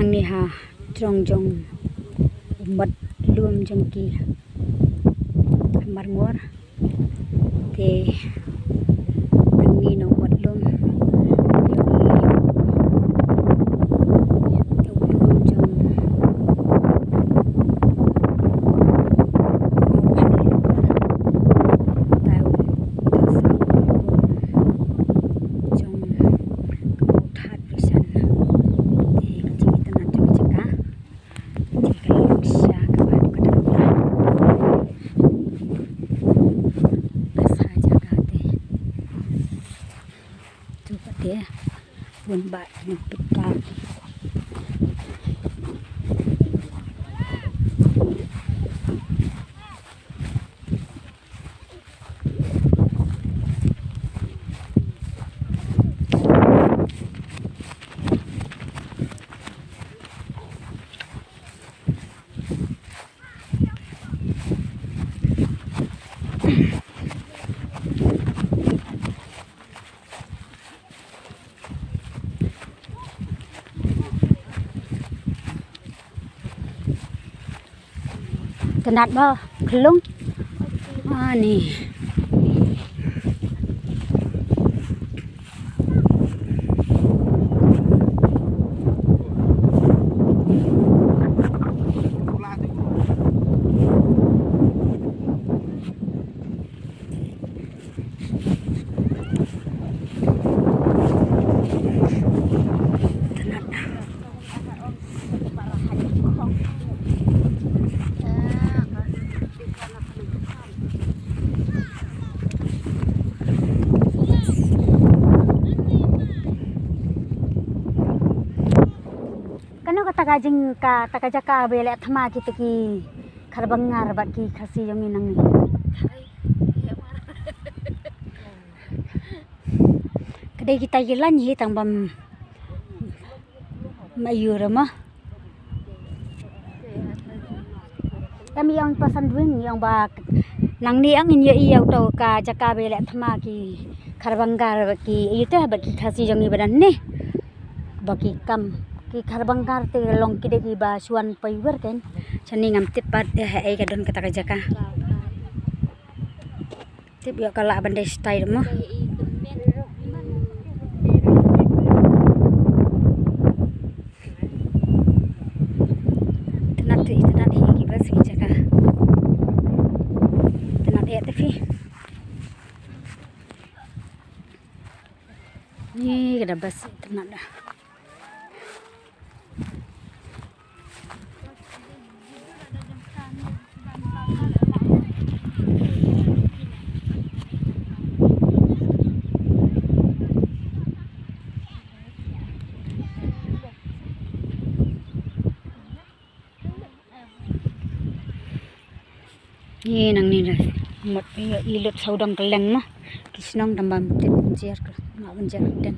nang ni ha trong jong mật luôn jong ki mar ngor te nang ni no mật luôn buồn bại nhập cực cao. Tenat ba kelung nih takajing ka takajaka bele thama ki teki kharbangar baki khasi yongi nang ni kadai kita yelan hi tangbam mayurama kami yang pasan duing yang ba nang ni ang inyo iyaw to ka jaka bele thama ki kharbangar baki ite baki khasi yongi badan ni baki kam ki kharbangkar te long kide ki ba suan paiwer kan chani ngam tipat ai ka don kata ka jaka tip yo kala bandai style mo tenat hi ki bas ki jaka tenat ya tefi ni kada bas tenat dah. Ni nang ni dah mat ilut saudang keleng mah kisnong tambam tip jer mak benjar dan